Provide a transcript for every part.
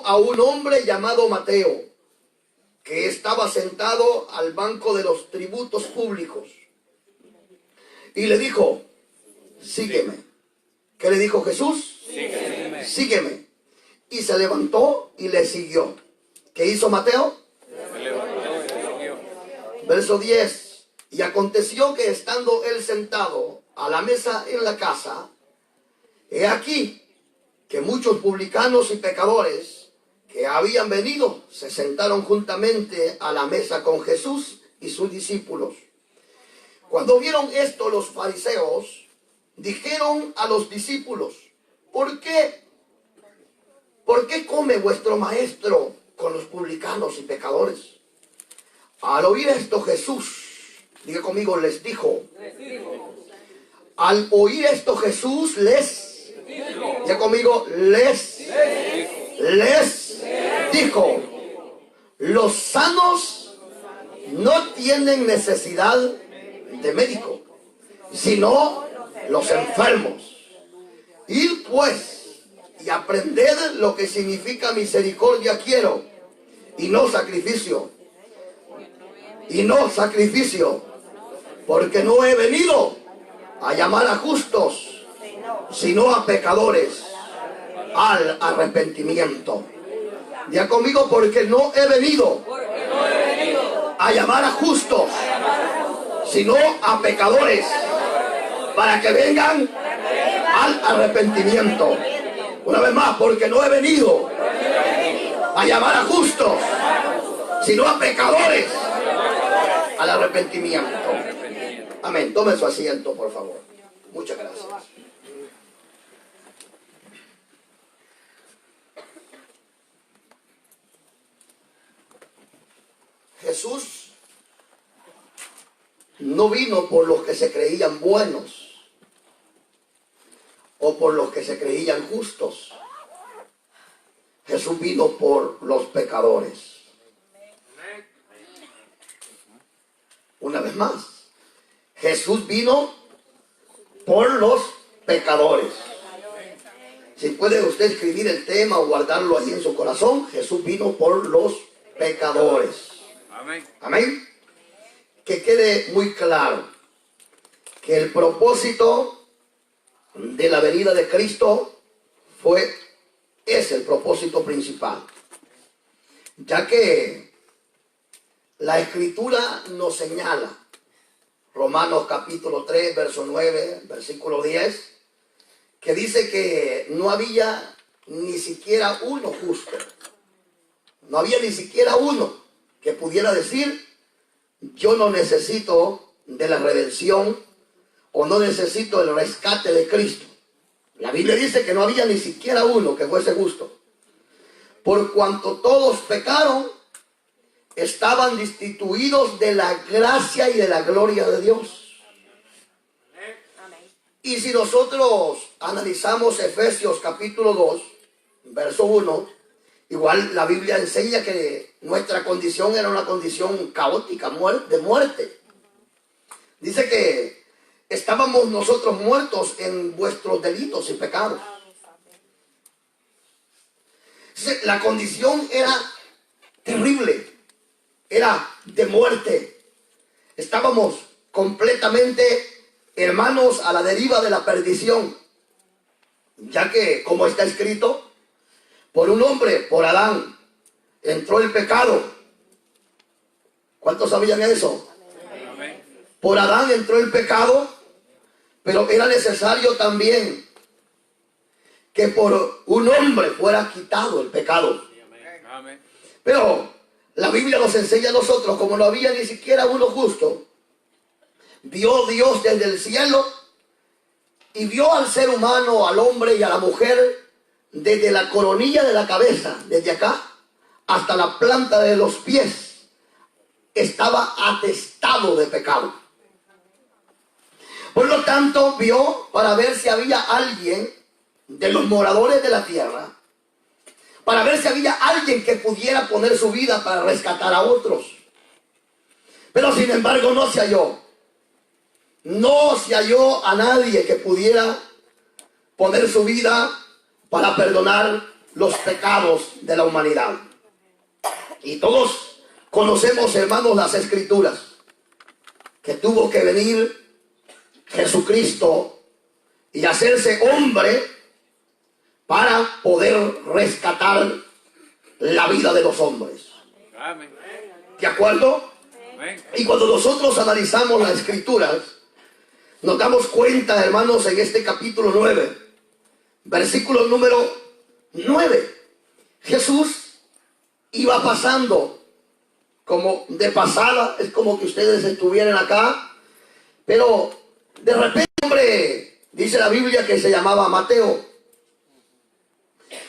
a un hombre llamado Mateo, que estaba sentado al banco de los tributos públicos. Y le dijo, sígueme. ¿Qué le dijo Jesús? Sígueme. Sígueme. Y se levantó y le siguió. ¿Qué hizo Mateo? Se levantó y le siguió. Verso 10. Y aconteció que estando él sentado a la mesa en la casa, he aquí que muchos publicanos y pecadores que habían venido se sentaron juntamente a la mesa con Jesús y sus discípulos. Cuando vieron esto los fariseos, dijeron a los discípulos, ¿por qué come vuestro maestro con los publicanos y pecadores? Al oír esto Jesús, diga conmigo, les dijo. Al oír esto Jesús diga conmigo, les dijo, los sanos no tienen necesidad de médico, sino los enfermos. Id pues y aprended lo que significa misericordia quiero, y no sacrificio. Y no sacrificio, porque no he venido a llamar a justos, sino a pecadores al arrepentimiento. Ya conmigo, porque no he venido a llamar a justos, sino a pecadores, para que vengan al arrepentimiento. Una vez más, porque no he venido a llamar a justos, sino a pecadores al arrepentimiento. Amén. Tome su asiento, por favor. Muchas gracias. Jesús no vino por los que se creían buenos o por los que se creían justos. Jesús vino por los pecadores. Una vez más, Jesús vino por los pecadores. Si puede usted escribir el tema o guardarlo ahí en su corazón, Jesús vino por los pecadores. Amén. Amén. Que quede muy claro que el propósito de la venida de Cristo es el propósito principal, ya que la Escritura nos señala, Romanos capítulo 3, verso 9, versículo 10, que dice que no había ni siquiera uno justo. No había ni siquiera uno que pudiera decir, yo no necesito de la redención o no necesito el rescate de Cristo. La Biblia dice que no había ni siquiera uno que fuese justo. Por cuanto todos pecaron, estaban destituidos de la gracia y de la gloria de Dios. Y si nosotros analizamos Efesios capítulo 2, verso 1, igual la Biblia enseña que nuestra condición era una condición caótica, de muerte. Dice que estábamos nosotros muertos en vuestros delitos y pecados. La condición era terrible, era de muerte. Estábamos completamente, hermanos, a la deriva de la perdición, ya que, como está escrito, por un hombre, por Adán, entró el pecado. ¿Cuántos sabían eso? Amén. Por Adán entró el pecado, pero era necesario también que por un hombre fuera quitado el pecado. Amén. Pero la Biblia nos enseña a nosotros, como no había ni siquiera uno justo, vio Dios desde el cielo y vio al ser humano, al hombre y a la mujer, desde la coronilla de la cabeza, desde acá, hasta la planta de los pies, estaba atestado de pecado. Por lo tanto, vio para ver si había alguien de los moradores de la tierra, para ver si había alguien que pudiera poner su vida para rescatar a otros. Pero sin embargo no se halló. No se halló a nadie que pudiera poner su vida para perdonar los pecados de la humanidad. Y todos conocemos, hermanos, las escrituras, que tuvo que venir Jesucristo y hacerse hombre para poder rescatar la vida de los hombres. ¿De acuerdo? Y cuando nosotros analizamos las escrituras, nos damos cuenta, hermanos, en este capítulo 9, versículo número 9, Jesús iba pasando como de pasada, es como que ustedes estuvieran acá, pero de repente, hombre, dice la Biblia que se llamaba Mateo,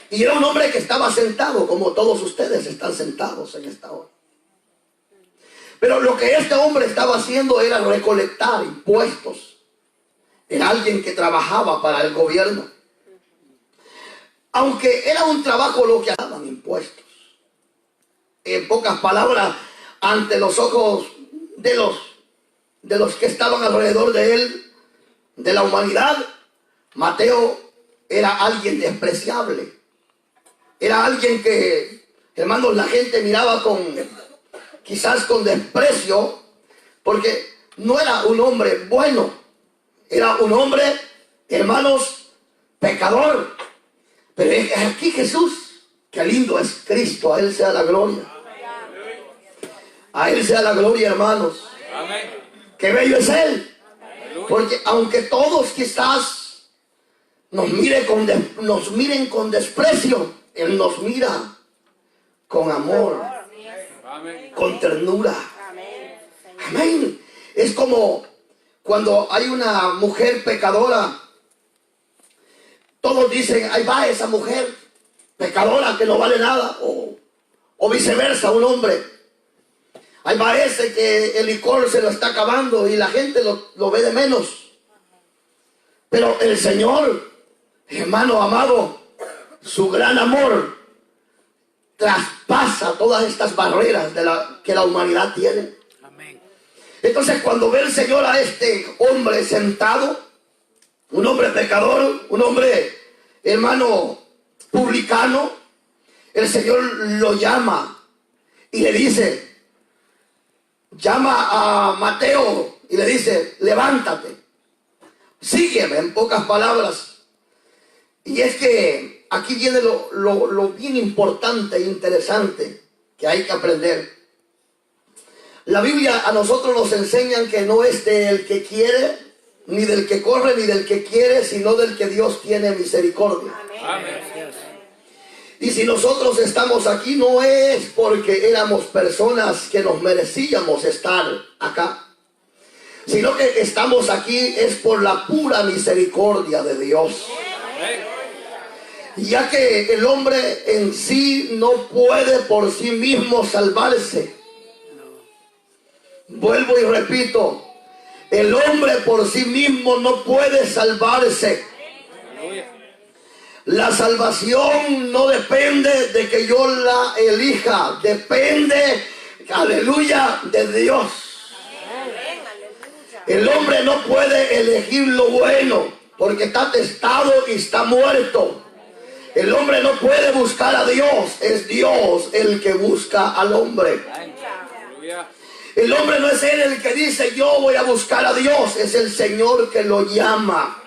y era un hombre que estaba sentado, como todos ustedes están sentados en esta hora. Pero lo que este hombre estaba haciendo era recolectar impuestos. Era alguien que trabajaba para el gobierno. Aunque era un trabajo lo que daban impuestos. En pocas palabras, ante los ojos de los que estaban alrededor de él, de la humanidad, Mateo era alguien despreciable. Era alguien que, hermanos, la gente miraba quizás con desprecio, porque no era un hombre bueno. Era un hombre, hermanos, pecador. Pero es aquí Jesús, qué lindo es Cristo, a Él sea la gloria. A Él sea la gloria, hermanos. Qué bello es Él. Porque aunque todos quizás nos miren con desprecio, Él nos mira con amor, con ternura. Amén. Es como cuando hay una mujer pecadora, todos dicen, ahí va esa mujer pecadora que no vale nada, o viceversa, un hombre, ahí va ese que el licor se lo está acabando y la gente lo ve de menos. Pero el Señor, hermano amado, su gran amor traspasa todas estas barreras que la humanidad tiene. Entonces, cuando ve el Señor a este hombre sentado, un hombre pecador, un hombre, hermano, publicano, el Señor lo llama y le dice, llama a Mateo y le dice, levántate, sígueme, en pocas palabras. Y es que aquí viene lo bien importante e interesante que hay que aprender. La Biblia a nosotros nos enseña que no es del que quiere, ni del que corre, ni del que quiere, sino del que Dios tiene misericordia. Amén. Y si nosotros estamos aquí, no es porque éramos personas que nos merecíamos estar acá, sino que estamos aquí es por la pura misericordia de Dios. Ya que el hombre en sí no puede por sí mismo salvarse. Vuelvo y repito, el hombre por sí mismo no puede salvarse. La salvación no depende de que yo la elija, depende, aleluya, de Dios. El hombre no puede elegir lo bueno porque está testado y está muerto. El hombre no puede buscar a Dios, es Dios el que busca al hombre. El hombre no es él el que dice yo voy a buscar a Dios, es el Señor que lo llama.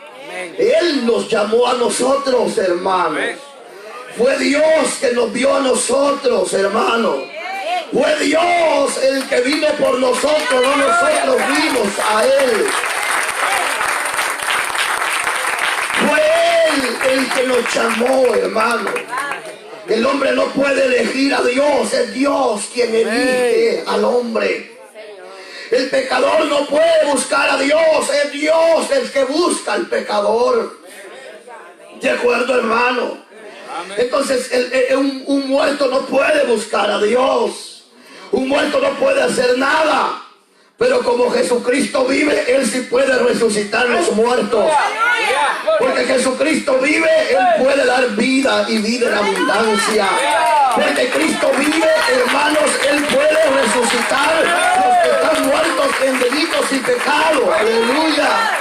Él nos llamó a nosotros, hermanos. Fue Dios que nos vio a nosotros, hermanos. Fue Dios el que vino por nosotros, no nosotros vimos a Él. Fue Él el que nos llamó, hermano. El hombre no puede elegir a Dios, es Dios quien elige al hombre. El pecador no puede buscar a Dios, es Dios el que busca al pecador. ¿De acuerdo, hermano? Entonces un muerto no puede buscar a Dios. Un muerto no puede hacer nada. Pero como Jesucristo vive, Él sí puede resucitar los muertos. Porque Jesucristo vive, Él puede dar vida y vida en abundancia. Porque Cristo vive, hermanos, Él puede resucitar los que están muertos en delitos y pecados. Aleluya.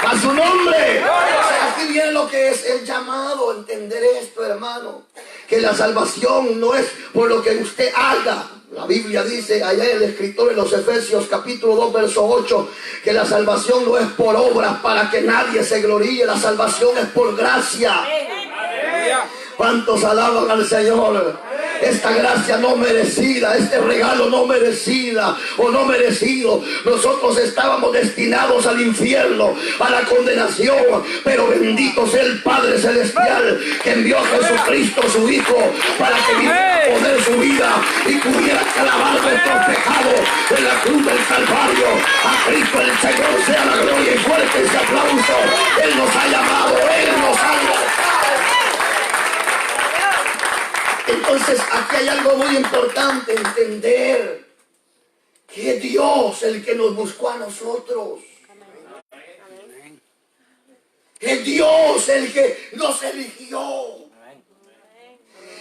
A su nombre. O sea, aquí viene lo que es el llamado. Entender esto, hermano. Que la salvación no es por lo que usted haga. La Biblia dice, allá el escritor en los Efesios capítulo 2 verso 8, que la salvación no es por obras para que nadie se gloríe. La salvación es por gracia. ¿Cuántos alaban al Señor? Esta gracia no merecida, este regalo no merecida o no merecido. Nosotros estábamos destinados al infierno, a la condenación, pero bendito sea el Padre Celestial que envió a Jesucristo su Hijo para que viniera a poner su vida y pudiera clavar nuestros pecados en la cruz del Calvario. A Cristo el Señor sea la gloria y fuerte ese aplauso. Él nos ha llamado, Él nos ha llamado. Entonces aquí hay algo muy importante, entender que es Dios el que nos buscó a nosotros. Es Dios el que nos eligió.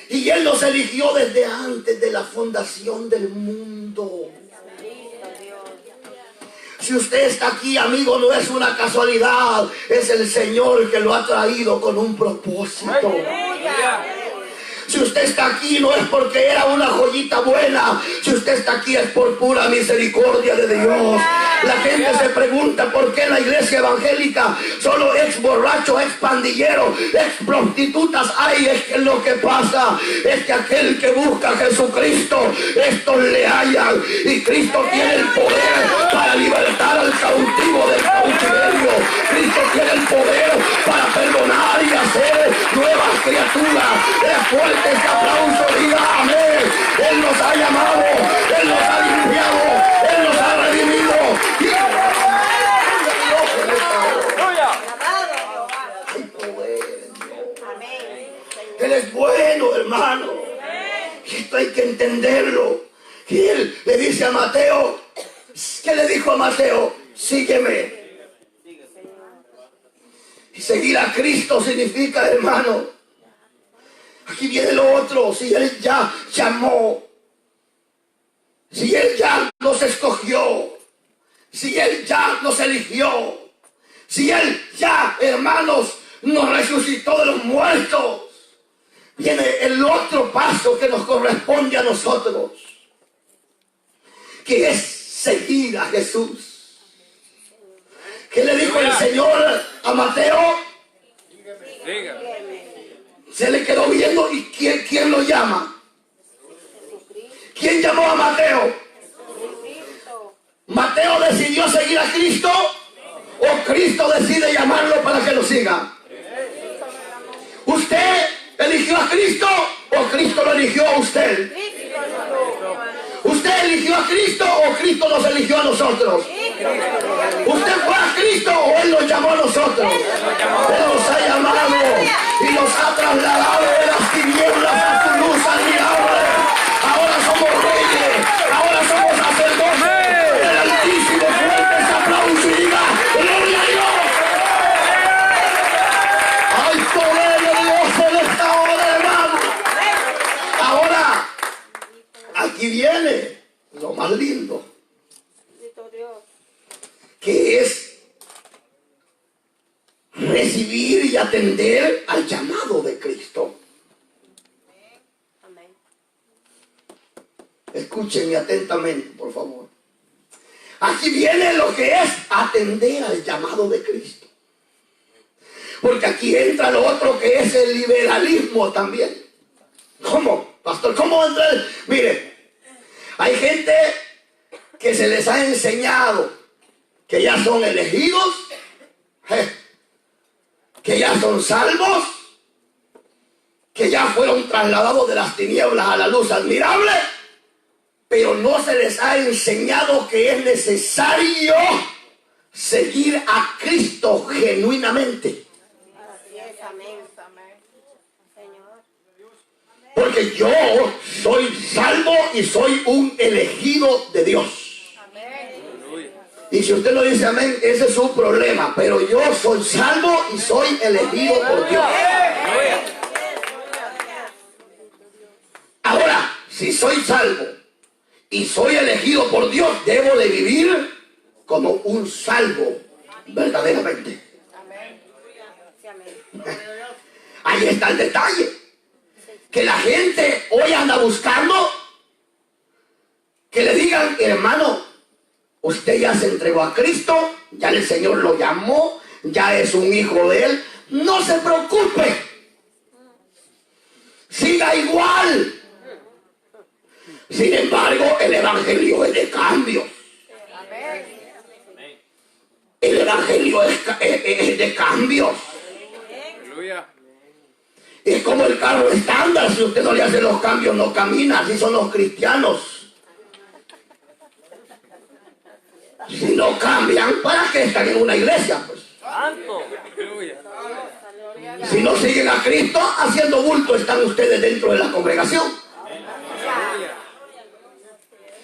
Y Él nos eligió desde antes de la fundación del mundo. Si usted está aquí, amigo, no es una casualidad, es el Señor que lo ha traído con un propósito. Si usted está aquí no es porque era una joyita buena. Si usted está aquí es por pura misericordia de Dios. La gente se pregunta por qué en la iglesia evangélica solo ex borracho, ex pandillero, ex prostitutas hay. Es que lo que pasa es que aquel que busca a Jesucristo, estos le hallan. Y Cristo tiene el poder para libertar al cautivo del cautiverio. Cristo tiene el poder para perdonar y hacer nuevas criaturas. Es fuerte este aplauso, diga amén. Él nos ha llamado, Él nos ha limpiado, Él nos ha redimido. Él es bueno, hermano. Y esto hay que entenderlo. Y Él le dice a Mateo, ¿qué le dijo a Mateo? Sígueme. Y seguir a Cristo significa, hermano, aquí viene lo otro. Si Él ya llamó, si Él ya nos escogió, si Él ya nos eligió, si Él ya, hermanos, nos resucitó de los muertos, viene el otro paso que nos corresponde a nosotros, que es seguir a Jesús. ¿Qué le dijo el Señor a Mateo? Se le quedó viendo y ¿quién lo llama? ¿Quién llamó a Mateo? ¿Mateo decidió seguir a Cristo o Cristo decide llamarlo para que lo siga? ¿Usted eligió a Cristo o Cristo lo eligió a usted? ¿Usted eligió a Cristo o Cristo nos eligió a nosotros? ¿Usted fue a Cristo o Él nos llamó a nosotros? Él nos ha llamado y nos ha trasladado de las tinieblas a su luz admirable. Ahora somos reyes, ahora somos sacerdotes. El Altísimo, fuerte ese aplauso y diga, ¡gloria a Dios! ¡Hay poder de Dios en esta hora, hermano! Ahora, aquí viene lo más lindo, que es recibir y atender al llamado de Cristo. Escúchenme atentamente, por favor. Aquí viene lo que es atender al llamado de Cristo. Porque aquí entra lo otro que es el liberalismo también. ¿Cómo, pastor? ¿Cómo entra? Mire, hay gente que se les ha enseñado que ya son elegidos, que ya son salvos, que ya fueron trasladados de las tinieblas a la luz admirable, pero no se les ha enseñado que es necesario seguir a Cristo genuinamente. Porque yo soy salvo y soy un elegido de Dios. Y si usted no dice amén, ese es su problema. Pero yo soy salvo y soy elegido por Dios. Ahora, si soy salvo y soy elegido por Dios, debo de vivir como un salvo verdaderamente. ahí está el detalle. Que la gente hoy anda buscando que le digan, hermano, usted ya se entregó a Cristo, ya el Señor lo llamó, ya es un hijo de Él. No se preocupe. Siga igual. Sin embargo, el evangelio es de cambio. El evangelio es de cambio. Es como el carro estándar. Si usted no le hace los cambios, no camina. Así son los cristianos. Si no cambian, ¿para qué están en una iglesia? Pues? Si no siguen a Cristo, haciendo bulto están ustedes dentro de la congregación.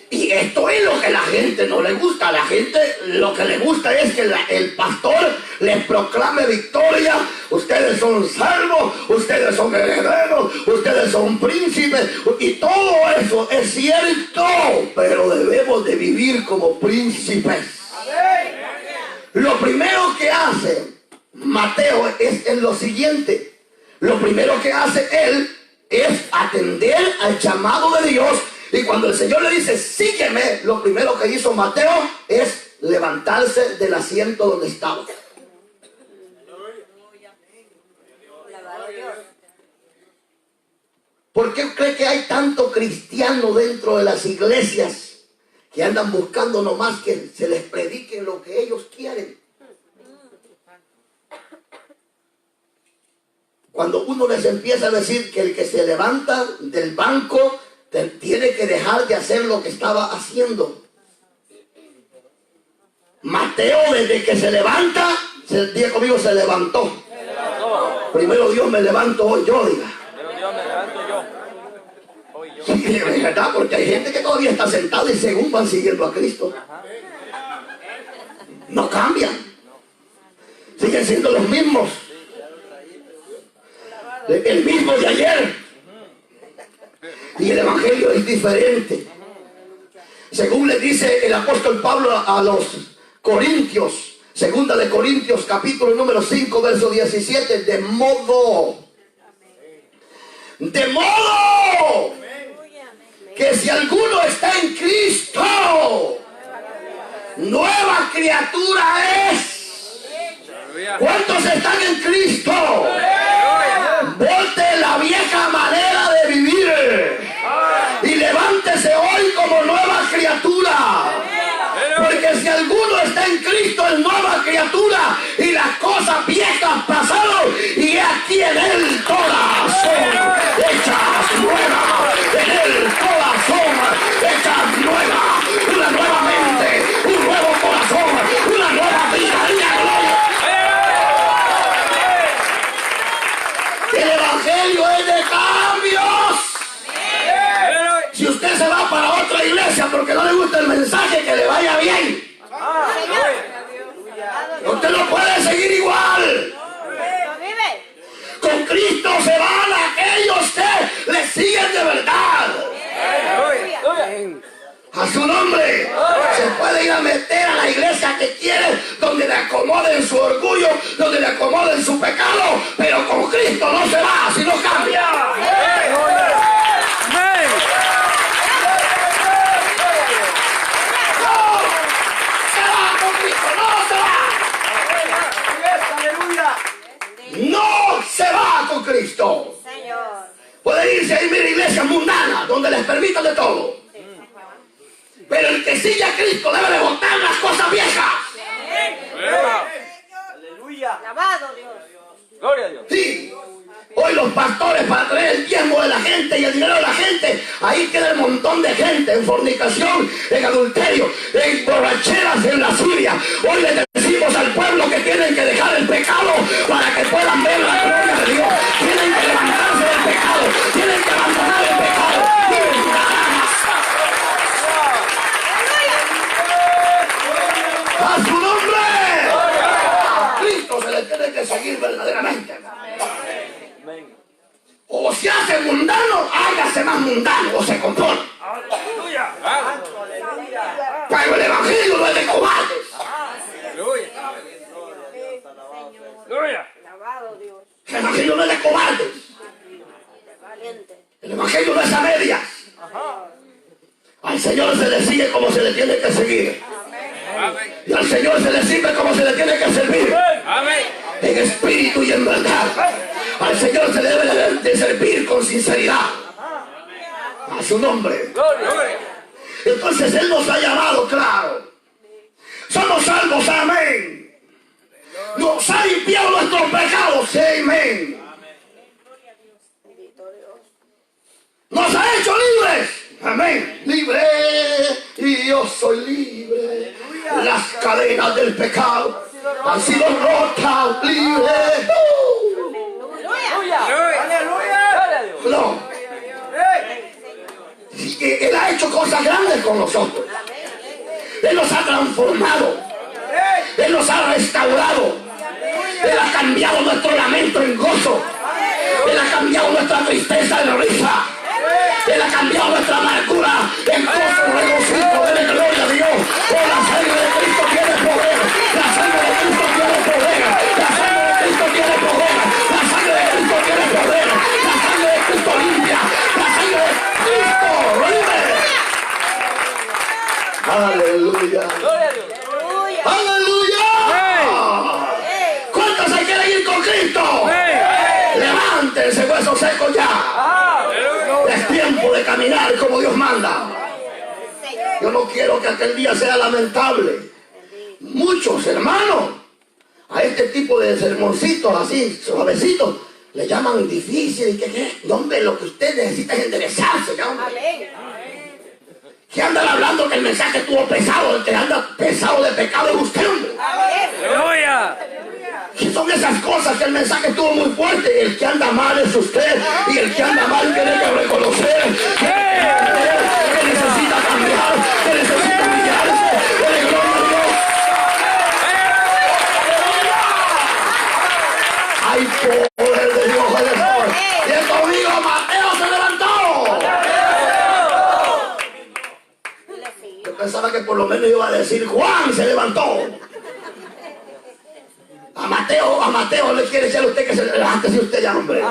Y esto es lo que a la gente no le gusta. A la gente lo que le gusta es que el pastor les proclame victoria. Ustedes son salvos, ustedes son herederos, ustedes son príncipes. Y todo eso es cierto, pero debemos de vivir como príncipes. Lo primero que hace Mateo es lo siguiente. Lo primero que hace él es atender al llamado de Dios. Y cuando el Señor le dice, sígueme, lo primero que hizo Mateo es levantarse del asiento donde estaba. ¿Por qué cree que hay tanto cristiano dentro de las iglesias que andan buscando nomás que se les predique lo que ellos quieren? Cuando uno les empieza a decir que el que se levanta del banco tiene que dejar de hacer lo que estaba haciendo. Mateo, desde que se levanta, diga conmigo, se levantó. Primero Dios me levanto hoy yo, diga. Dios me levanto yo. Hoy yo. Sí, es verdad, porque hay gente que todavía está sentada y según van siguiendo a Cristo. No cambian. Siguen siendo los mismos. El mismo de ayer. Y el evangelio es diferente. Según le dice el apóstol Pablo a los Corintios, segunda de Corintios, capítulo número 5, verso 17, de modo que si alguno está en Cristo, nueva criatura es. ¿Cuántos están en Cristo? Volte la vieja manera de vivir y levántese hoy como nueva criatura. Porque si alguno está en Cristo es nueva criatura y las cosas viejas pasaron y aquí en él todas son hechas nuevas. En él todas son hechas nuevas. Una nueva mente, un nuevo corazón, una nueva vida. El evangelio es de cambios. Si usted se va para otra iglesia porque no le gusta el mensaje, que le vaya bien. Usted no puede seguir igual. Con Cristo se van aquellos que le siguen de verdad. A su nombre. Se puede ir a meter a la iglesia que quiere, donde le acomoden su orgullo, donde le acomoden su pecado, pero con Cristo no se va, si no cambia. No se va con Cristo. Puede irse a ir a iglesias mundanas donde les permitan de todo. Pero el que sigue a Cristo debe de botar las cosas viejas. Aleluya. Alabado Dios. Gloria a Dios. Sí. Hoy los pastores, para traer el diezmo de la gente y el dinero de la gente, ahí queda el montón de gente en fornicación, en adulterio, en borracheras, en lascivia. Hoy le decimos al pueblo que tienen que dejar el pecado para que puedan ver la gloria de Dios. Tienen que levantarse del pecado, tienen que abandonar el pecado. ¡A su nombre! A Cristo se le tiene que seguir verdaderamente. O se hace mundano, hágase más mundano, o se compone. Pero el evangelio no es de cobardes. El evangelio no es de cobardes. Señor se le sigue como se le tiene que seguir. Y al Señor se le sirve como se le tiene que servir. En espíritu y en verdad. Al Señor se le debe de servir con sinceridad. A su nombre. Entonces Él nos ha llamado, claro. Somos salvos, amén. Nos ha limpiado nuestros pecados, amén. Nos ha hecho libres, amén. Libre, y yo soy libre. Las cadenas del pecado han sido rotas, libre. No. Él ha hecho cosas grandes con nosotros. Él nos ha transformado. Él nos ha restaurado. Él ha cambiado nuestro lamento en gozo. Él ha cambiado nuestra tristeza en risa. Él ha cambiado nuestra amargura en gozo, regocijo. Dele gloria a Dios. Oh, la sangre de Cristo tiene poder. La sangre de Cristo tiene poder. La sangre de Cristo tiene poder. La sangre de Cristo tiene poder. La sangre de Cristo limpia. La sangre de Cristo libre. Aleluya. ¡Aleluya! ¿Cuántos se quieren ir con Cristo? Levántense, huesos secos ya. Es tiempo de caminar como Dios manda. Yo no quiero que aquel día sea lamentable. Muchos hermanos a este tipo de sermoncitos así, suavecitos, le llaman difícil y que no, hombre, lo que usted necesita es enderezarse, ya, hombre. Que andan hablando que el mensaje estuvo pesado, el que anda pesado de pecado es usted, hombre. ¡Aleluya! ¿Qué son esas cosas? Que el mensaje estuvo muy fuerte. El que anda mal es usted. Y el que anda mal tiene que reconocer que necesita cambiar, que necesita humillarse. ¡Dele gloria a Dios! ¡Hay poder de Dios en el sol! Y el conmigo Mateo se levantó. Yo pensaba que por lo menos iba a decir Juan se levantó. A Mateo le quiere decir a usted que se levante, si usted ya, hombre.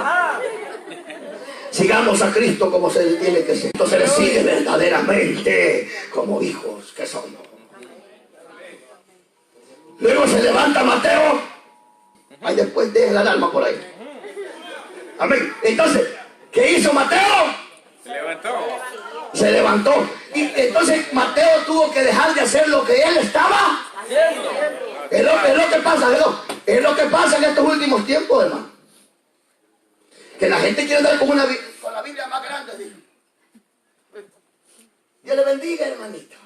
Sigamos a Cristo como se le tiene que ser. Se le sigue verdaderamente como hijos que somos. Luego se levanta Mateo. Ahí después deja la alarma por ahí. Amén. Entonces, ¿qué hizo Mateo? Se levantó. Y entonces Mateo tuvo que dejar de hacer lo que él estaba haciendo. Es lo que pasa, es lo que pasa en estos últimos tiempos, hermano. Que la gente quiere andar con la Biblia más grande. ¿Sí? Dios le bendiga, hermanito.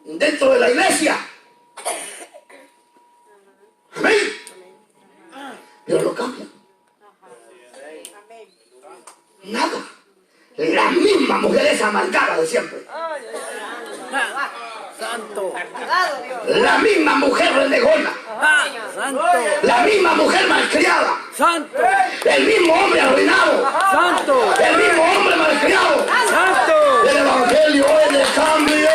Dentro de la iglesia. Amén. Pero no cambia. Nada. La misma mujer esa amargada de siempre. Santo. La misma mujer renegona. Santo. La misma mujer malcriada. Santo. El mismo hombre arruinado. Santo. El mismo hombre malcriado. Santo. El evangelio es de cambio.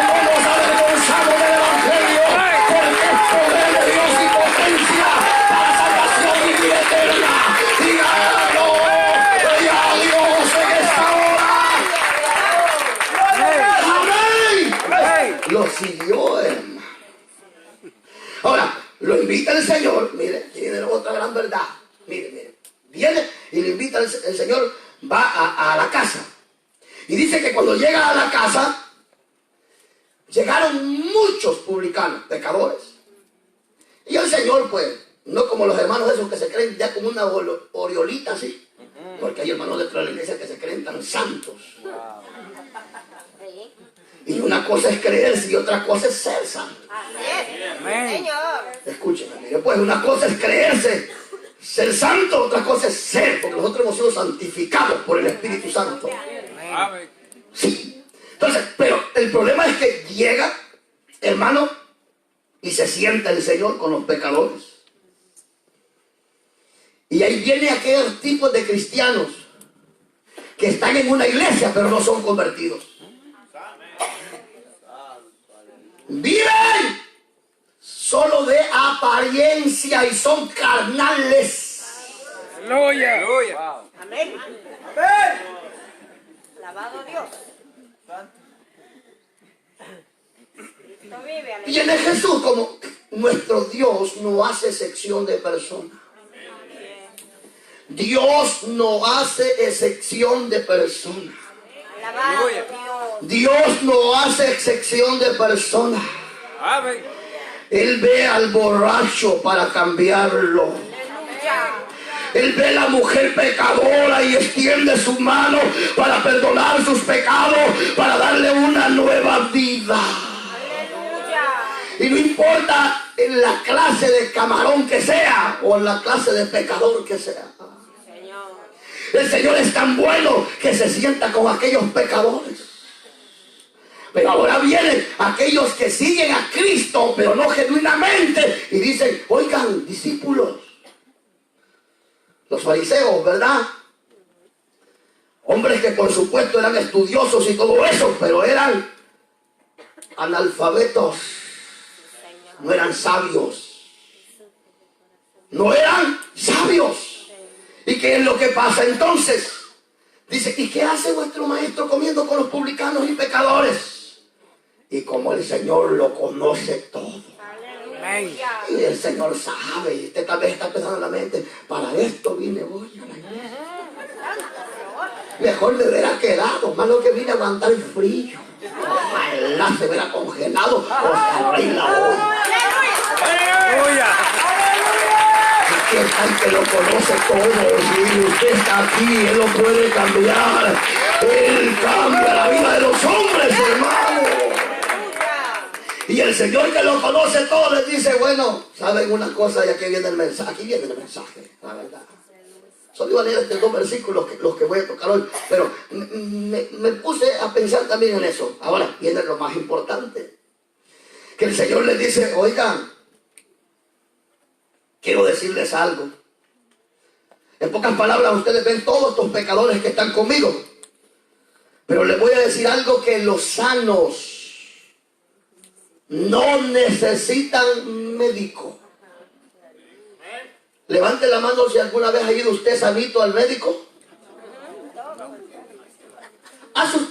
No nos avergonzamos del evangelio, porque es poder de Dios y potencia para salvación y vida eterna. Dígalo. Diga a Dios en esta hora. Lo siguió, hermano. Ahora, lo invita el Señor. Mire, tiene otra gran verdad. Mire. Viene y lo invita el Señor. Va a la casa. Y dice que cuando llega a la casa, llegaron muchos publicanos, pecadores. Y el Señor, pues, no como los hermanos esos que se creen ya como una oriolita así. Porque hay hermanos dentro de la iglesia que se creen tan santos. Y una cosa es creerse y otra cosa es ser santo. Amén. Escúcheme, mire, pues una cosa es creerse, ser santo, otra cosa es ser, porque nosotros hemos sido santificados por el Espíritu Santo. Amén. Sí. Entonces, pero el problema es que llega, hermano, y se sienta el Señor con los pecadores. Y ahí viene aquel tipo de cristianos que están en una iglesia pero no son convertidos. Viven solo de apariencia y son carnales. Aleluya. Amén. Alabado Dios. Y en Jesús, como nuestro Dios no hace excepción de personas. Dios no hace excepción de personas. Alabado Dios. Dios no hace excepción de personas. Amén. Él ve al borracho para cambiarlo. Aleluya. Él ve a la mujer pecadora y extiende su mano para perdonar sus pecados, para darle una nueva vida. Aleluya. Y no importa en la clase de camarón que sea o en la clase de pecador que sea. Señor. El Señor es tan bueno que se sienta con aquellos pecadores. Pero ahora vienen aquellos que siguen a Cristo, pero no genuinamente, y dicen, oigan, discípulos, los fariseos, ¿verdad? Hombres que por supuesto eran estudiosos y todo eso, pero eran analfabetos, no eran sabios. No eran sabios. ¿Y qué es lo que pasa entonces? Dice, ¿y qué hace vuestro maestro comiendo con los publicanos y pecadores? Y como el Señor lo conoce todo. Aleluya. Y el Señor sabe, y usted tal vez está pensando en la mente, para esto vine hoy a la iglesia. Mejor me hubiera quedado, más lo que vine a aguantar el frío. Ojalá se hubiera congelado o se arregla la hora. Aleluya. Aquí está el que lo conoce todo. Si usted está aquí, Él lo puede cambiar. Él cambia la vida de los hombres, hermano. Y el Señor que lo conoce todo les dice, bueno, ¿saben una cosa? Y aquí viene el mensaje. Aquí viene el mensaje, la verdad. Solo iba a leer estos dos versículos los que voy a tocar hoy. Pero me puse a pensar también en eso. Ahora viene lo más importante. Que el Señor les dice, oigan, quiero decirles algo. En pocas palabras, ustedes ven todos estos pecadores que están conmigo. Pero les voy a decir algo, que los sanos no necesitan médico. Levante la mano si alguna vez ha ido usted sanito al médico.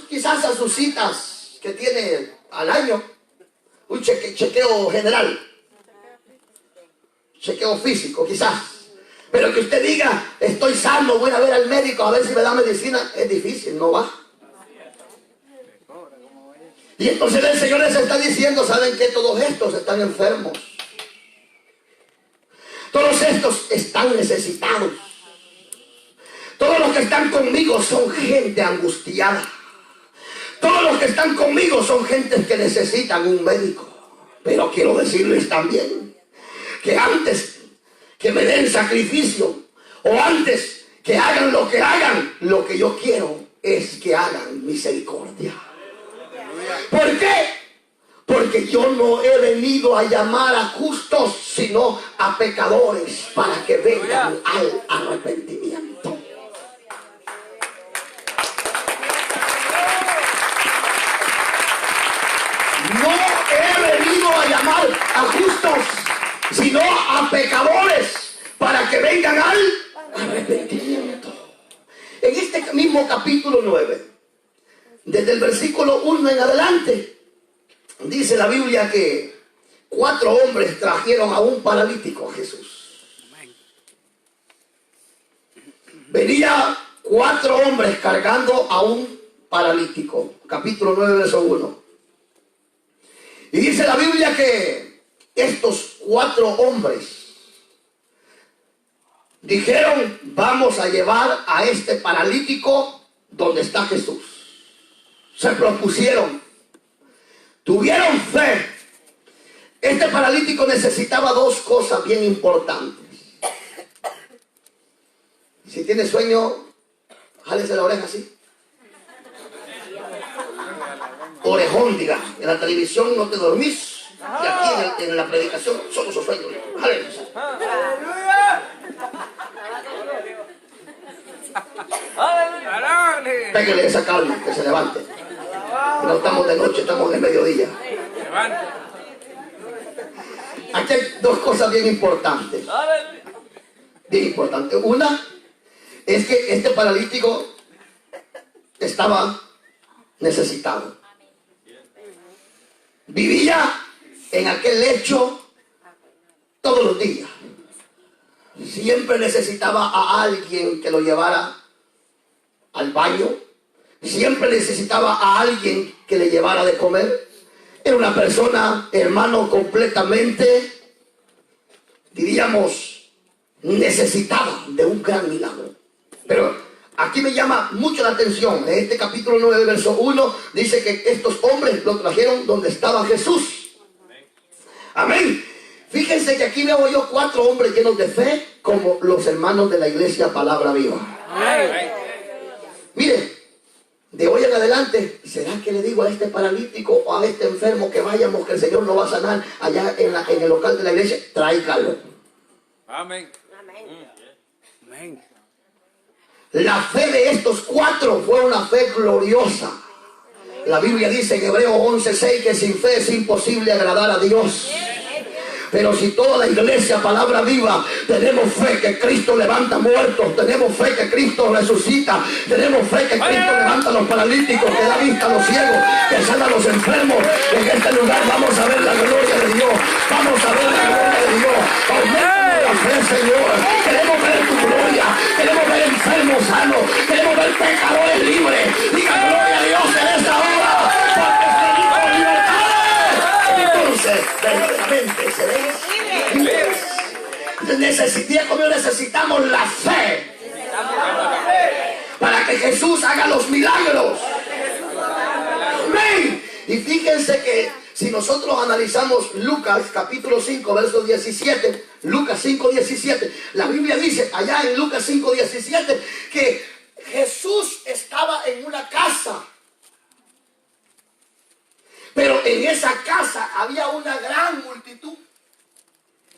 Quizás a sus citas que tiene al año. Un chequeo general. Chequeo físico, quizás. Pero que usted diga, estoy sano, voy a ver al médico a ver si me da medicina, es difícil, no va. Y entonces el Señor les está diciendo, ¿saben qué? Todos estos están enfermos. Todos estos están necesitados. Todos los que están conmigo son gente angustiada. Todos los que están conmigo son gente que necesitan un médico. Pero quiero decirles también que antes que me den sacrificio o antes que hagan, lo que yo quiero es que hagan misericordia. ¿Por qué? Porque yo no he venido a llamar a justos, sino a pecadores para que vengan al arrepentimiento. No he venido a llamar a justos, sino a pecadores para que vengan al arrepentimiento. En este mismo capítulo 9, desde el versículo 1 en adelante, dice la Biblia que 4 hombres trajeron a un paralítico a Jesús. Venía 4 hombres cargando a un paralítico. Capítulo 9, verso 1. Y dice la Biblia que estos 4 hombres dijeron, vamos a llevar a este paralítico donde está Jesús. Se propusieron, tuvieron fe. Este paralítico necesitaba 2 cosas bien importantes. Si tiene sueño, jálese la oreja así. Orejón, diga. En la televisión no te dormís. Y aquí en la predicación solo su sueño. Jálese. Pégale esa calma, que se levante. No estamos de noche, estamos de mediodía. Aquí hay 2 cosas bien importantes. Bien importantes. Una es que este paralítico estaba necesitado. Vivía en aquel lecho todos los días. Siempre necesitaba a alguien que lo llevara al baño. Siempre necesitaba a alguien que le llevara de comer. Era una persona, hermano, completamente, diríamos, necesitada de un gran milagro. Pero aquí me llama mucho la atención. En este capítulo 9, verso 1, dice que estos hombres lo trajeron donde estaba Jesús. Amén. Fíjense que aquí veo yo 4 hombres llenos de fe, como los hermanos de la iglesia Palabra Viva. Amén. Mire, de hoy en adelante, ¿será que le digo a este paralítico o a este enfermo que vayamos, que el Señor lo va a sanar allá en el local de la iglesia? Tráigalo. Amén. Amén. La fe de estos 4 fue una fe gloriosa. La Biblia dice en Hebreos 11:6 que sin fe es imposible agradar a Dios. Pero si toda la iglesia Palabra Viva tenemos fe que Cristo levanta muertos, tenemos fe que Cristo resucita, tenemos fe que Cristo levanta a los paralíticos, que da vista a los ciegos, que sana a los enfermos, en este lugar vamos a ver la gloria de Dios, vamos a ver la gloria de Dios. Aumenta la fe, Señor. Queremos ver tu gloria, queremos ver enfermos sanos, queremos ver pecadores libres. Diga gloria a Dios en esta hora, porque tenemos libertad. Entonces, verdaderamente seremos libres. Necesitamos la fe para que Jesús haga los milagros. Amén. Y fíjense que si nosotros analizamos Lucas capítulo 5, verso 17, Lucas 5, 17, la Biblia dice allá en Lucas 5, 17 que Jesús estaba en una casa. Pero en esa casa había una gran multitud.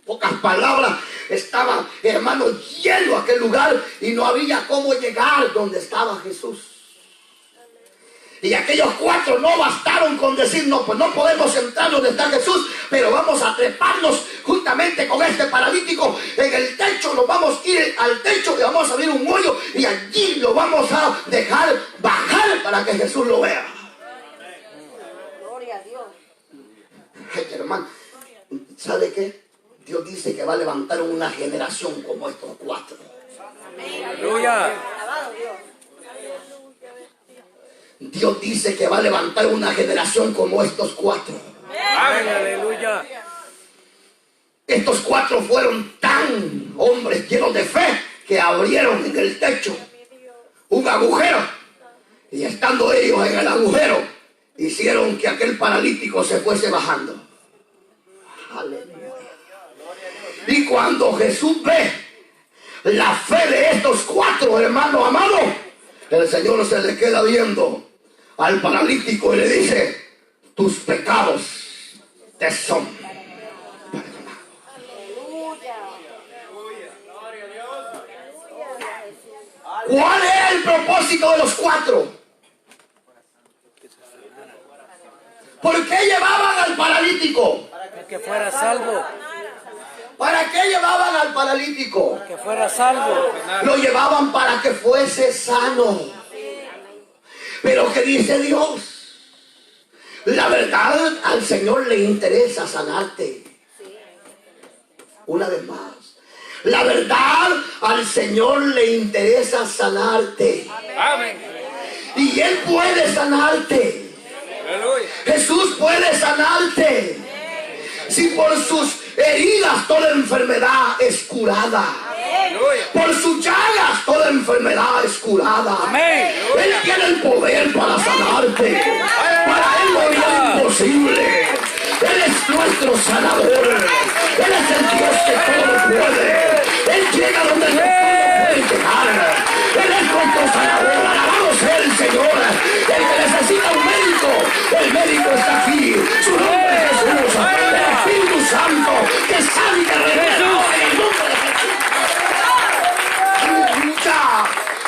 Pocas palabras, estaba, hermano, lleno aquel lugar y no había cómo llegar donde estaba Jesús. Y aquellos 4 no bastaron con decir, no, pues no podemos entrar donde está Jesús, pero vamos a treparnos juntamente con este paralítico en el techo, nos vamos a ir al techo y vamos a abrir un hoyo y allí lo vamos a dejar bajar para que Jesús lo vea. Ay, hermano, ¿sabe qué? Dios dice que va a levantar una generación como estos 4. Aleluya. Dios dice que va a levantar una generación como estos 4. Amén. Aleluya. Estos 4 fueron tan hombres llenos de fe que abrieron en el techo un agujero. Y estando ellos en el agujero, hicieron que aquel paralítico se fuese bajando. Aleluya. Y cuando Jesús ve la fe de estos 4 hermanos amados, el Señor se le queda viendo al paralítico y le dice: tus pecados te son perdonados. ¿Cuál era el propósito de los 4? ¿Por qué llevaban al paralítico? Para que fuera salvo. ¿Para qué llevaban al paralítico? Que fuera salvo. Lo llevaban para que fuese sano. Pero ¿qué dice Dios? La verdad, al Señor le interesa sanarte. Una vez más. La verdad, al Señor le interesa sanarte. Amén. Y Él puede sanarte. Aleluya. Jesús puede sanarte. Si por sus heridas toda enfermedad es curada. Aleluya. Por sus llagas toda enfermedad es curada. Amén. Él tiene el poder para sanarte. Para Él no hay nada imposible. Él es nuestro sanador. Él es el Dios que todo lo puede. Él llega donde no puede llegar. Él es nuestro sanador. Alabado sea el Señor. El que necesita un médico, el médico está aquí. Su nombre es Jesús. El Espíritu Santo que sabe que regresa en el nombre de Jesús. Aleluya.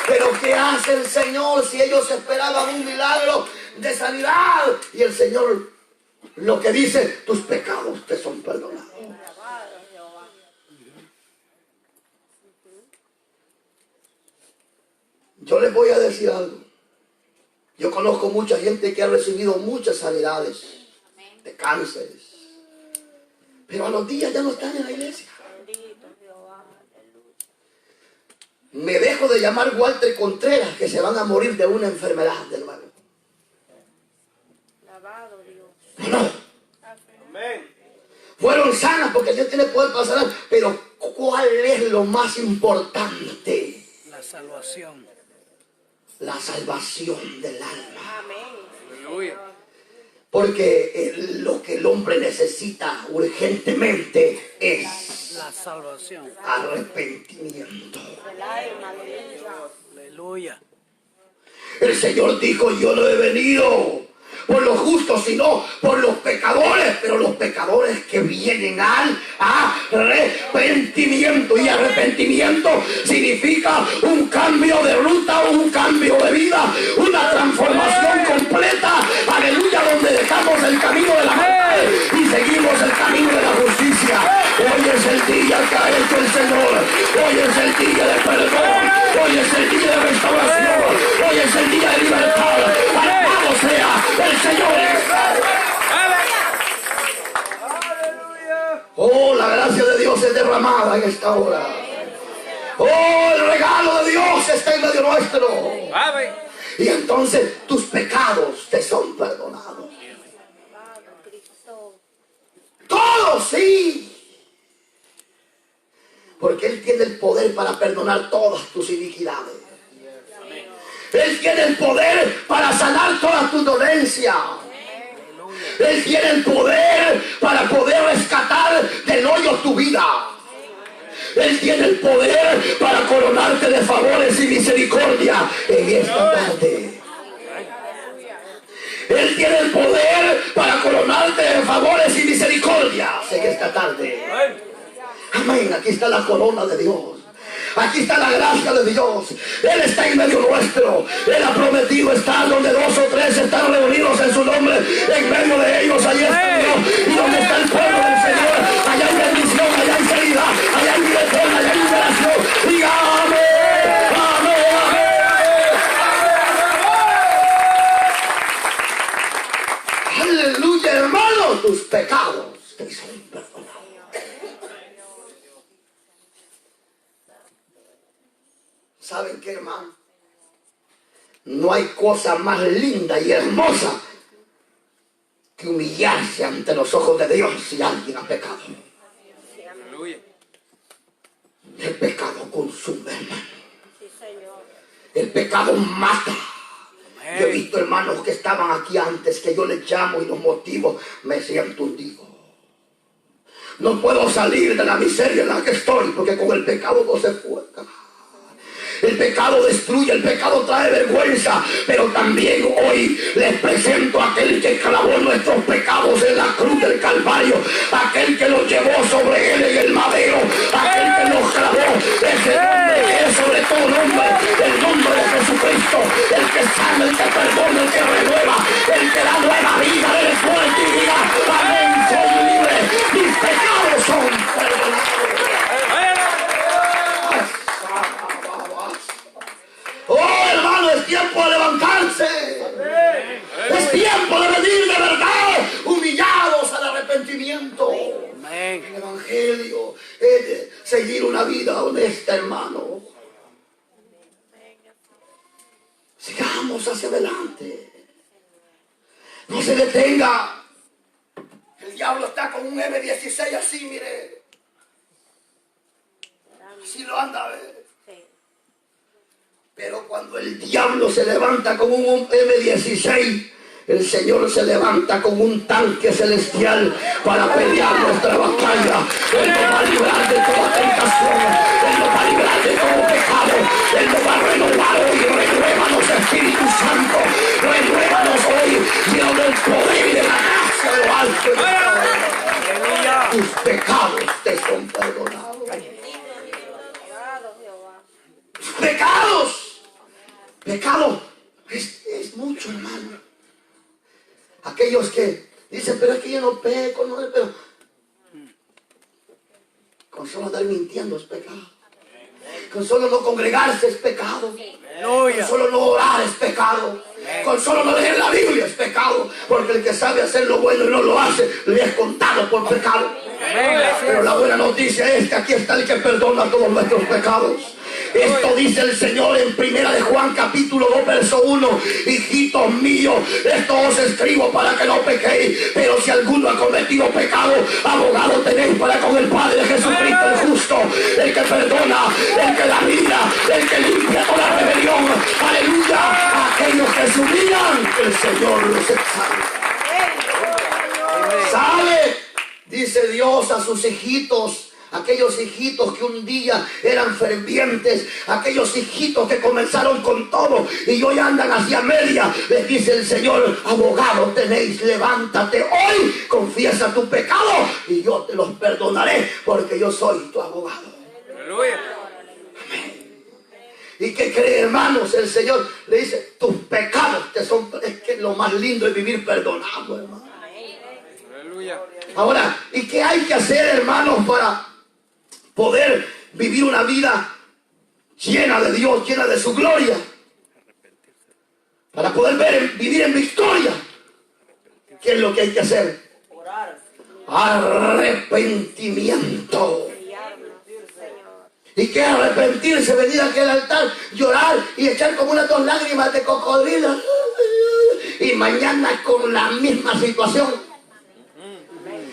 Pero ¿qué hace el Señor si ellos esperaban un milagro de sanidad? Y el Señor lo que dice: tus pecados te son perdonados. Yo les voy a decir algo. Yo conozco mucha gente que ha recibido muchas sanidades de cánceres, pero a los días ya no están en la iglesia. Me dejo de llamar Walter Contreras, que se van a morir de una enfermedad del nuevo. No. Fueron sanas porque Dios tiene poder para sanar, pero ¿cuál es lo más importante? La salvación. La salvación del alma. Aleluya. Porque lo que el hombre necesita urgentemente es La salvación. arrepentimiento. Aleluya. El Señor dijo, yo no he venido por los justos, sino por los pecadores, pero los pecadores que vienen al arrepentimiento. Y arrepentimiento significa un cambio de ruta, un cambio de vida, una transformación completa, aleluya, donde dejamos el camino de la muerte y seguimos el camino de la justicia. Hoy es el día que ha hecho el Señor, hoy es el día de perdón, hoy es el día de restauración, hoy es el día de libertad. Alabado sea el Señor. Oh, la gracia de Dios es derramada en esta hora. Oh, el regalo de Dios está en medio nuestro. Y entonces tus pecados te son perdonados. Todos, sí. Porque Él tiene el poder para perdonar todas tus iniquidades. Él tiene el poder para sanar todas tus dolencias. Él tiene el poder para poder rescatar del hoyo tu vida. Él tiene el poder para coronarte de favores y misericordia en esta tarde. Él tiene el poder para coronarte de favores y misericordia en esta tarde. Amén. Aquí está la corona de Dios. Aquí está la gracia de Dios. Él está en medio nuestro. Él ha prometido estar donde dos o tres están reunidos en su nombre. En medio de ellos, allí está Dios. Y donde está el pueblo del Señor, allá hay bendición, allá hay sanidad, allá hay vida eterna, allá hay liberación. Diga amén, amén, amén. Aleluya, hermano. Tus pecados te son perdonados. ¿Saben qué, hermano? No hay cosa más linda y hermosa que humillarse ante los ojos de Dios si alguien ha pecado. Aleluya. El pecado consume, hermano. El pecado mata. Yo he visto hermanos que estaban aquí antes, que yo les llamo y los motivo, me siento hundido. No puedo salir de la miseria en la que estoy, porque con el pecado no se puede. El pecado destruye, el pecado trae vergüenza, pero también hoy les presento a aquel que clavó nuestros pecados en la cruz del Calvario, aquel que los llevó sobre él en el madero, aquel que los clavó, ese nombre que es sobre todo nombre, el nombre de Jesucristo, el que sana, el que perdona, el que renueva, el que da nueva vida, el fuerte y diga, amén, soy libre, mis pecados son perdonados. Oh, hermano, es tiempo de levantarse. Es tiempo de venir de verdad, humillados al arrepentimiento. Amén. El evangelio es de seguir una vida honesta, hermano. Sigamos hacia adelante. No se detenga. El diablo está con un M16 así, mire. Así lo anda a ver. Pero cuando el diablo se levanta con un M16, el Señor se levanta con un tanque celestial para pelear nuestra batalla. Él nos va a librar de toda tentación, Él nos va a librar de todo pecado, Él nos va a renovar hoy. Renuévanos, Espíritu Santo, renuévanos hoy, lleno del poder y de la gracia de lo alto. Tus pecados te son perdonados. Pecados. Pecado es mucho, hermano. Aquellos que dicen, pero es que yo no peco, no, pero con solo andar mintiendo es pecado. Con solo no congregarse es pecado. Con solo no orar es pecado. Con solo no leer la Biblia es pecado, porque el que sabe hacer lo bueno y no lo hace, le es contado por pecado. Pero la buena noticia es que aquí está el que perdona todos nuestros pecados. Esto dice el Señor en 1 de Juan capítulo 2 verso 1: hijitos míos, esto os escribo para que no pequéis, pero si alguno ha cometido pecado, abogado tenéis para con el Padre, Jesucristo el justo, el que perdona, el que da vida, el que limpia toda rebelión. Aleluya. Aquellos que se humillan, el Señor los exalta. Sale, dice Dios a sus hijitos, aquellos hijitos que un día eran fervientes, aquellos hijitos que comenzaron con todo y hoy andan hacia media. Les dice el Señor: abogado tenéis, levántate hoy, confiesa tu pecado y yo te los perdonaré, porque yo soy tu abogado. Aleluya. ¿Y qué cree, hermanos? El Señor le dice: tus pecados te son... Es que lo más lindo es vivir perdonado, hermano. Aleluya. Ahora, ¿y qué hay que hacer, hermanos, para poder vivir una vida llena de Dios, llena de su gloria? Para poder vivir en victoria, ¿qué es lo que hay que hacer? Arrepentimiento. ¿Y qué arrepentirse? Venir aquí al altar, llorar y echar como unas 2 lágrimas de cocodrilo, y mañana con la misma situación.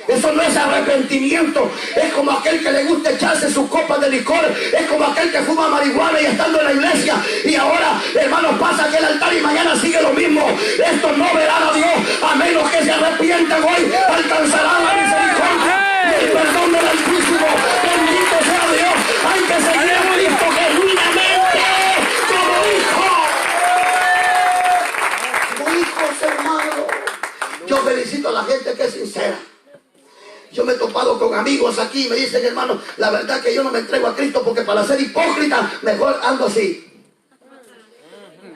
Eso no es arrepentimiento. Es como aquel que le gusta echarse sus copas de licor. Es como aquel que fuma marihuana y estando en la iglesia y ahora, hermanos, pasa aquí al altar y mañana sigue lo mismo. Estos no verán a Dios a menos que se arrepientan hoy. Alcanzarán la misericordia y el perdón del Altísimo. Bendito sea Dios. Hay que seguir a Cristo genuinamente como hijos, hermanos. Yo felicito a la gente que es sincera. Yo me he topado con amigos aquí y me dicen: hermano, la verdad que yo no me entrego a Cristo porque para ser hipócrita mejor ando así.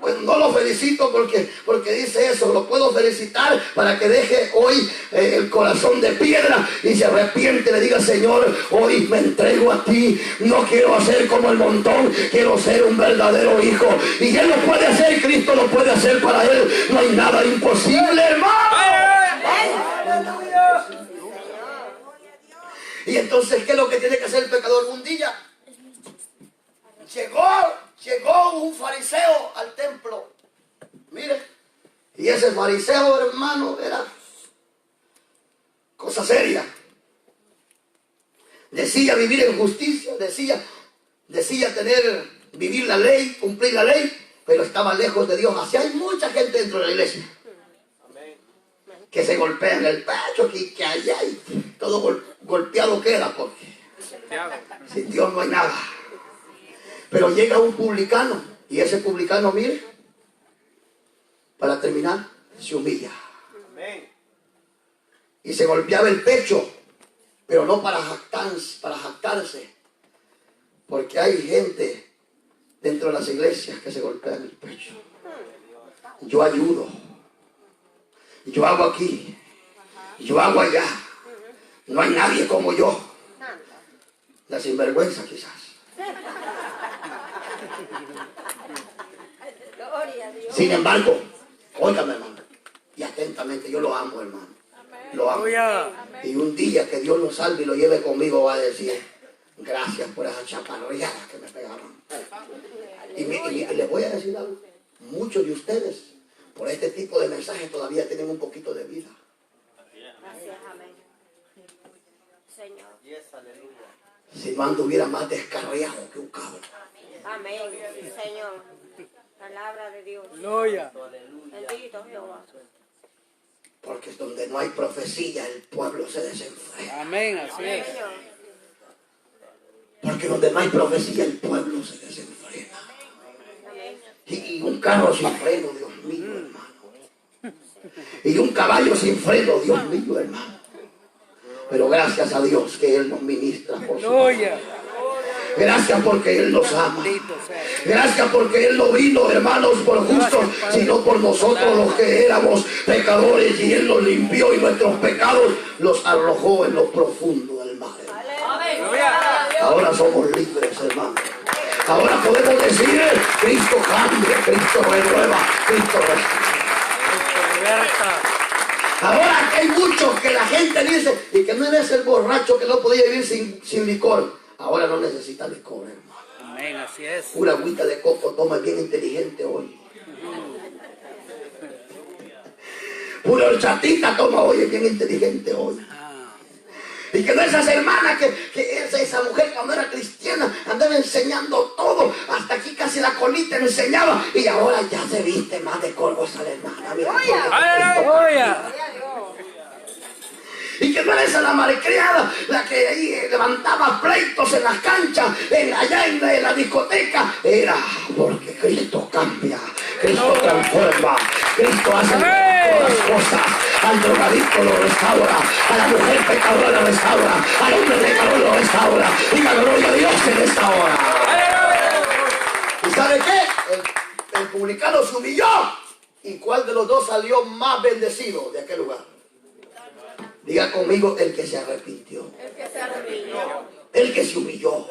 Pues no lo felicito porque dice eso. Lo puedo felicitar para que deje hoy el corazón de piedra y se arrepiente, le diga: Señor, hoy me entrego a ti, no quiero hacer como el montón, quiero ser un verdadero hijo. Y Él lo puede hacer, Cristo lo puede hacer, para Él no hay nada imposible, hermano. Y entonces, ¿qué es lo que tiene que hacer el pecador? Un día llegó un fariseo al templo. Mire, y ese fariseo, hermano, era cosa seria. Decía vivir en justicia, decía vivir la ley, cumplir la ley, pero estaba lejos de Dios. Así hay mucha gente dentro de la iglesia que se golpean el pecho, que allá y todo golpeado queda, porque sin Dios no hay nada. Pero llega un publicano, y ese publicano, mire, para terminar, se humilla. Y se golpeaba el pecho, pero no para jactarse, porque hay gente dentro de las iglesias que se golpean el pecho. Yo ayudo. Yo hago aquí, yo hago allá, no hay nadie como yo. La sinvergüenza quizás. Sin embargo, óigame, hermano, y atentamente, yo lo amo, hermano, lo amo. Y un día que Dios lo salve y lo lleve conmigo, va a decir: gracias por esas chaparreadas que me pegaron. Y les voy a decir algo: muchos de ustedes, por este tipo de mensajes, todavía tienen un poquito de vida. Gracias, amén. Señor. Si no anduviera más descarriado que un cabro. Amén, Señor. Palabra de Dios. Aleluya. Bendito Jehová. Porque es donde no hay profecía, el pueblo se desenfrena. Amén, así es. Señor. Porque donde no hay profecía, el pueblo se desenfrena. Amén. Y un carro sin freno, Dios mío, hermano. Y un caballo sin freno, Dios mío, hermano. Pero gracias a Dios que Él nos ministra por su palabra. Gracias porque Él nos ama. Gracias porque Él no vino, hermanos, por justos, sino por nosotros los que éramos pecadores, y Él nos limpió y nuestros pecados los arrojó en lo profundo del mar. Ahora somos libres, hermanos. Ahora podemos decir: Cristo cambia, Cristo renueva, Cristo restaura. Cierta. Ahora que hay muchos que la gente dice, y que no eres el borracho que no podía vivir sin licor. Ahora no necesita licor, hermano. Amén, así es. Pura agüita de coco toma, bien inteligente hoy. Pura horchatita toma hoy, es bien inteligente hoy. Y que no esas hermanas, que esa mujer cuando era cristiana andaba enseñando todo, hasta aquí casi la colita enseñaba, y ahora ya se viste más de corvos a la hermana. Mira, ¡Aleluya! y que no era esa la malcriada, la que ahí levantaba pleitos en las canchas, allá en la discoteca. Era porque Cristo cambia, Cristo transforma, Cristo hace todas las cosas. Al drogadicto lo restaura, a la mujer pecadora lo restaura, al hombre pecador lo restaura. Y la gloria a Dios en esta hora. ¿Y sabe qué? El publicano se humilló. ¿Y cuál de los dos salió más bendecido de aquel lugar? Diga conmigo, el que se arrepintió. El que se arrepintió. El que se humilló.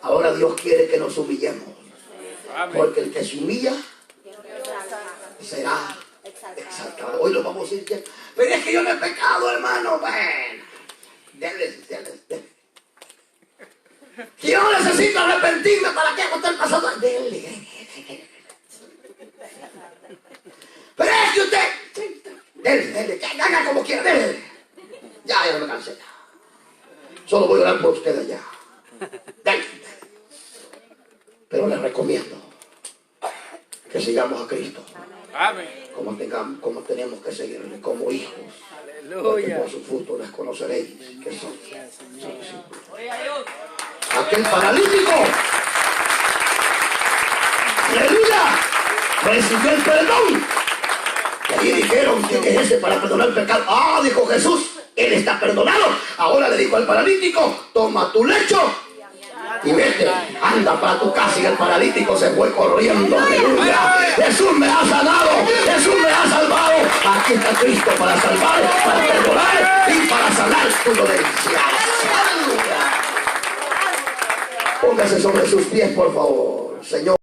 Ahora Dios quiere que nos humillemos. Porque el que se humilla será exaltado. Hoy lo vamos a decir. Pero es que yo no he pecado, hermano. Bueno, denle. Si yo no necesito arrepentirme, ¿para qué hago el pasado? Denle. Pero es que usted... Dele, que haga como quiera, dele. Ya no me cansé. Solo voy a orar por usted allá. Dele. Pero les recomiendo que sigamos a Cristo. Amén. Como tenemos que seguirle, como hijos. Porque Aleluya. por su fruto les conoceréis que son discípulos. Aquel paralítico, aleluya, recibió el perdón. Y dijeron, ¿quién es ese para perdonar el pecado? Ah, dijo Jesús, él está perdonado. Ahora le dijo al paralítico, toma tu lecho y vete, anda para tu casa. Y el paralítico se fue corriendo. Aleluya. Jesús me ha sanado, Jesús me ha salvado. Aquí está Cristo para salvar, para perdonar y para sanar tu dolencia. Aleluya. Póngase sobre sus pies, por favor, Señor.